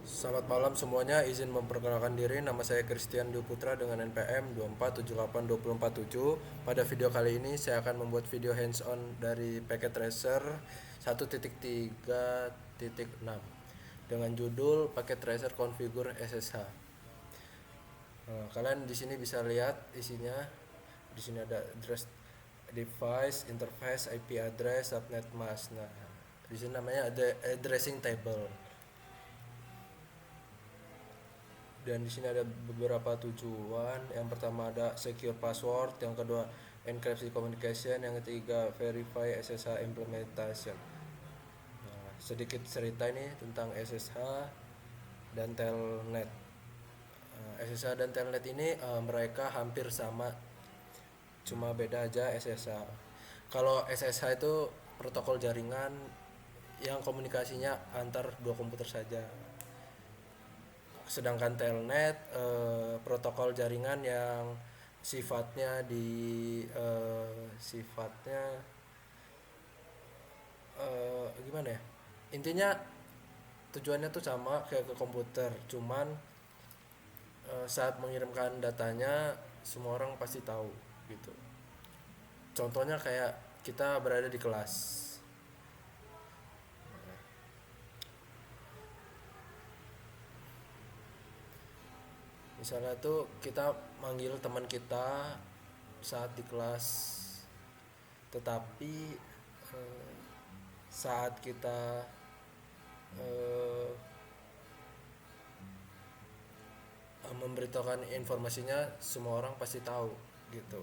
Selamat malam semuanya, izin memperkenalkan diri. Nama saya Christian Dwi Putra dengan NPM 24782047. Pada video kali ini saya akan membuat video hands-on dari Packet Tracer 1.3.6 dengan judul Packet Tracer Configure SSH. Kalian di sini bisa lihat isinya. Di sini ada address device, interface, IP address, subnet mask. Nah, di sini namanya ada addressing table. Dan di sini ada beberapa tujuan. Yang pertama ada secure password, yang kedua encryption communication, yang ketiga verify SSH implementation. Nah, sedikit cerita ini tentang SSH dan telnet. SSH dan telnet ini mereka hampir sama, cuma beda aja SSH. Kalau SSH itu protokol jaringan yang komunikasinya antar dua komputer saja. Sedangkan telnet protokol jaringan yang sifatnya gimana ya, intinya tujuannya tuh sama kayak ke komputer, cuman saat mengirimkan datanya semua orang pasti tahu gitu. Contohnya kayak kita berada di kelas. Misalnya tuh kita manggil teman kita saat di kelas, tetapi eh, saat kita eh, memberitahukan informasinya semua orang pasti tahu gitu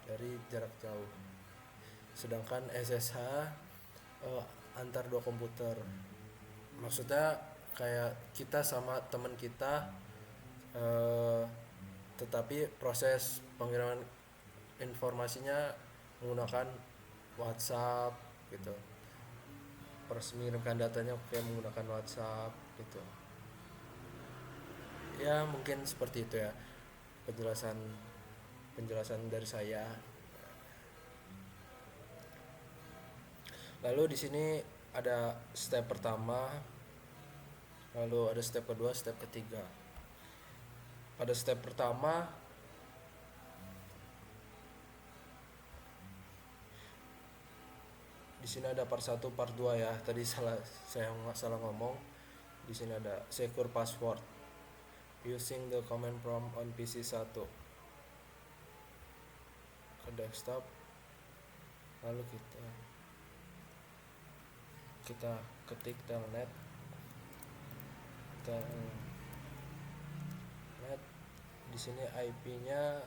dari jarak jauh. Sedangkan SSH antar dua komputer, maksudnya kayak kita sama teman kita, eh, tetapi proses pengiriman informasinya menggunakan WhatsApp gitu. Proses mengirimkan datanya kayak menggunakan WhatsApp gitu. Ya mungkin seperti itu ya penjelasan penjelasan dari saya. Lalu di sini ada step pertama, lalu ada step kedua, step ketiga. Pada step pertama, di sini ada part 1, part 2 ya. Tadi saya salah ngomong. Di sini ada secure password using the command prompt on PC 1 ke desktop. Lalu kita ketik telnet. Di sini IP-nya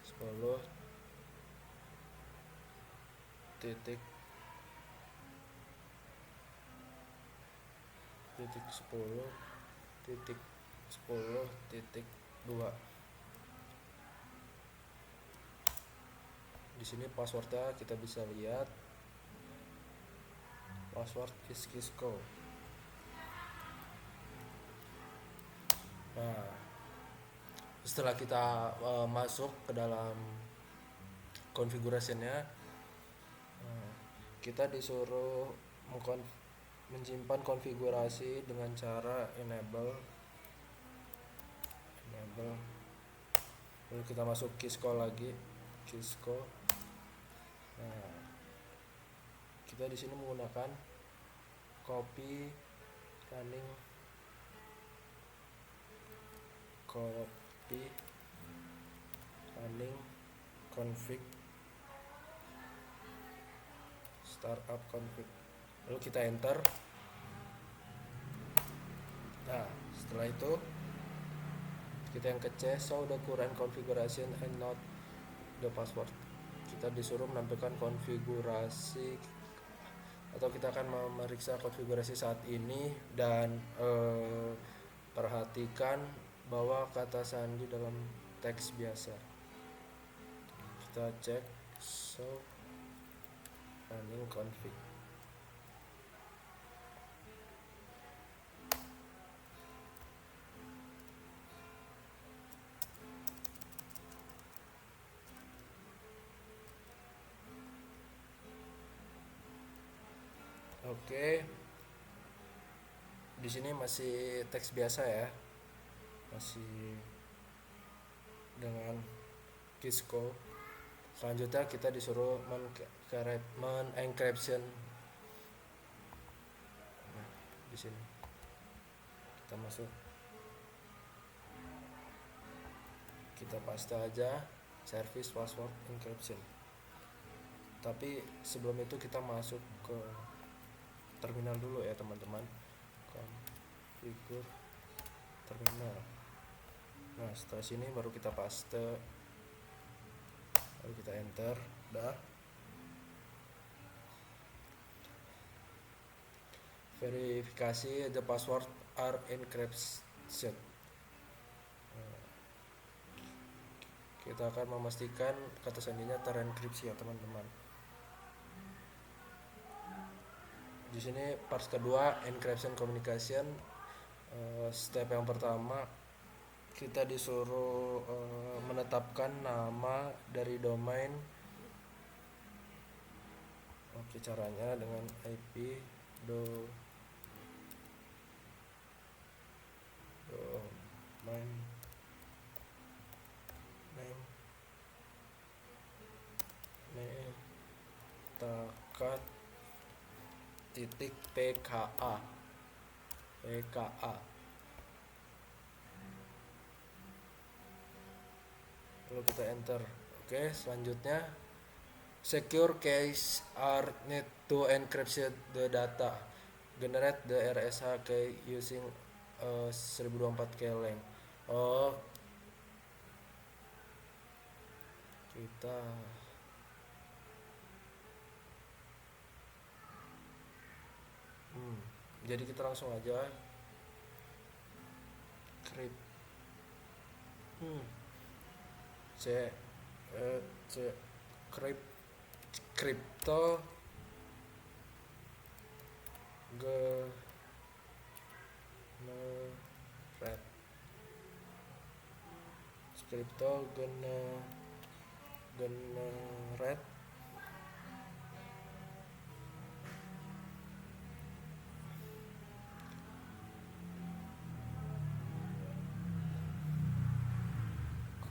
10 titik 10 titik 10 titik 2. Di sini passwordnya kita bisa lihat, password is Kisco. Nah, setelah kita masuk ke dalam configurationnya, kita disuruh menyimpan konfigurasi dengan cara enable. Lalu kita masuk Kisco lagi, Kisco. Nah, kita di sini menggunakan copy running config startup config, lalu kita enter. Nah, setelah itu kita yang ke C, show the current configuration and not the password. Kita disuruh menampilkan konfigurasi, atau kita akan memeriksa konfigurasi saat ini, dan perhatikan bahwa kata sandi dalam teks biasa. Kita cek show running config. Oke, Di sini masih teks biasa ya, masih dengan Kisco. Selanjutnya kita disuruh men-encryption. Nah, di sini kita masuk, kita paste aja service password encryption. Tapi sebelum itu kita masuk ke terminal dulu ya teman-teman. Configure terminal. Nah, setelah sini baru kita paste, baru kita enter. Dah. Verifikasi the password are encrypted. Kita akan memastikan kata sandinya terenkripsi ya teman-teman. Di sini part kedua, encryption communication. Step yang pertama, kita disuruh menetapkan nama dari domain. Oke, caranya dengan IP domain name takat titik pka. Lalu kita enter. Oke, selanjutnya secure keys are need to encrypt the data. Generate the RSA key using 1024 key length. Oh, kita jadi kita langsung aja crypto generate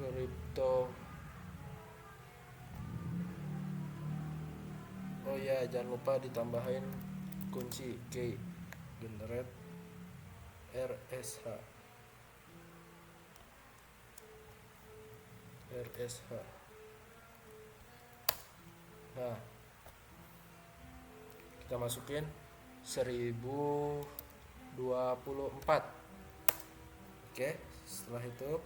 crypto. Oh ya, jangan lupa ditambahin kunci key. Generate RSH. Nah, kita masukin 1024. Oke, setelah itu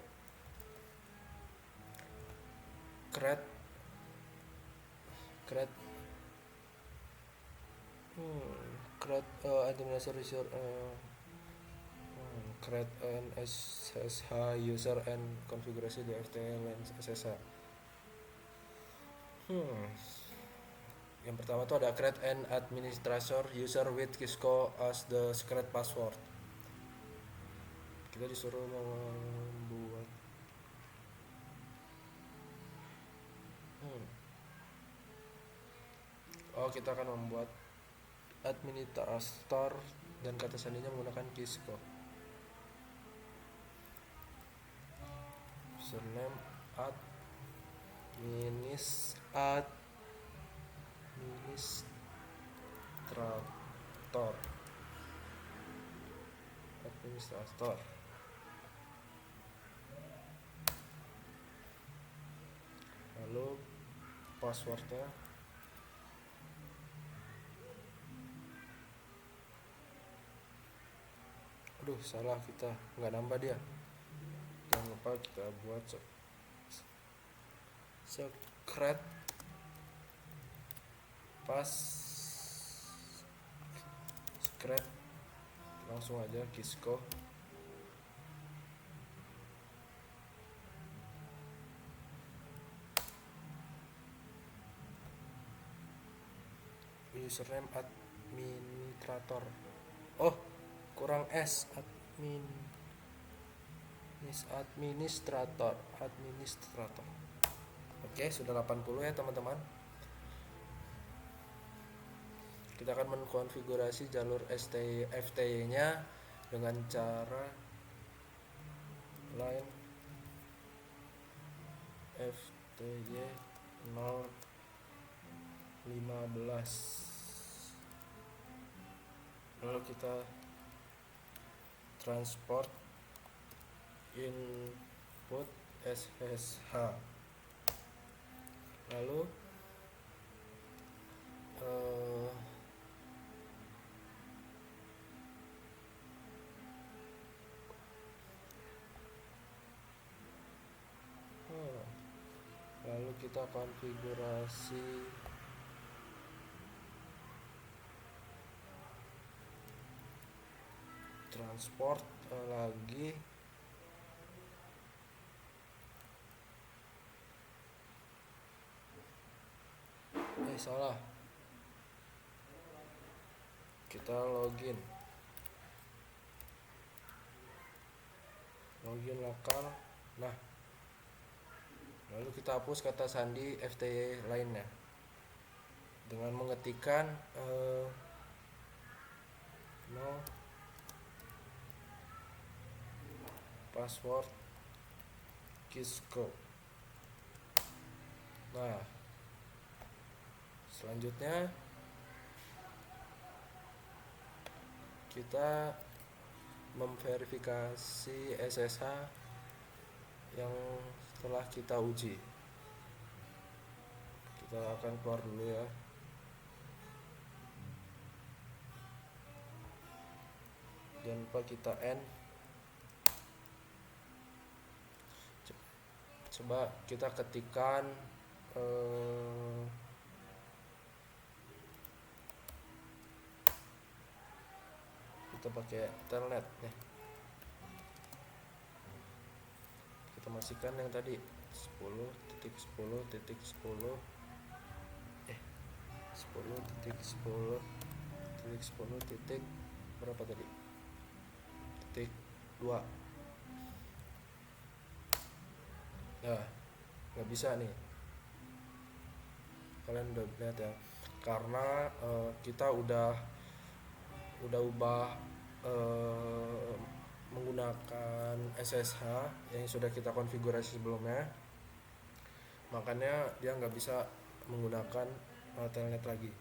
create administrator user create an SSH user and configurasi the FTL and SSH. Yang pertama tuh ada create an administrator user with Kisco as the secret password. Kita disuruh membuat kita akan membuat administrator dan kata sandinya menggunakan Kisco. Username administrator. Lalu passwordnya salah, kita nggak nambah dia. Jangan lupa kita buat secret langsung aja Kisco. Username administrator. Oh, kurang S, administrator. Oke, sudah 80 ya teman-teman. Kita akan mengkonfigurasi jalur FTY nya dengan cara line FTY 015. Lalu kita transport input SSH, lalu kita konfigurasi transport lagi. Salah, kita login lokal. Nah, lalu kita hapus kata sandi FTY lainnya dengan mengetikkan no password Kisco. Nah, selanjutnya kita memverifikasi SSH yang telah kita uji. Kita akan keluar dulu ya. Jangan lupa kita end. Coba kita ketikkan kita pakai telnet ya. Kita masukkan yang tadi 10.10.10 berapa tadi? Titik 2. Nah, nggak bisa nih, kalian udah lihat ya, karena kita udah ubah menggunakan SSH yang sudah kita konfigurasi sebelumnya, makanya dia nggak bisa menggunakan telnet lagi.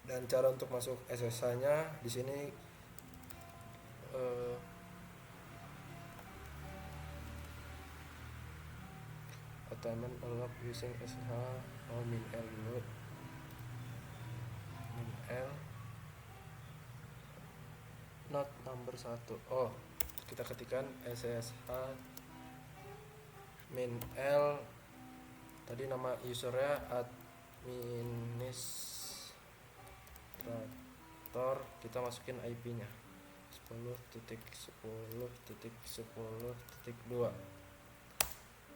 Dan cara untuk masuk SSH-nya di sini attainment unlock using SSH -l dulu. -l not number 1. Oh, kita ketikkan SSH -l, tadi nama usernya administrator, kita masukin IP-nya 10.10.10.2.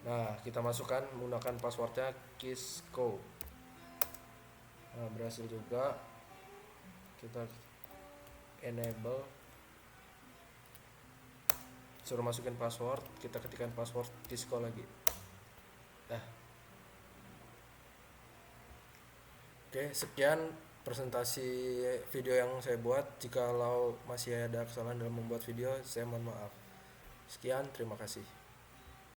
Nah, kita masukkan menggunakan passwordnya Kisco. Nah, berhasil juga. Kita enable, suruh masukin password, kita ketikkan password Kisco lagi. Nah, oke, sekian presentasi video yang saya buat. Jikalau masih ada kesalahan dalam membuat video, saya mohon maaf. Sekian, terima kasih.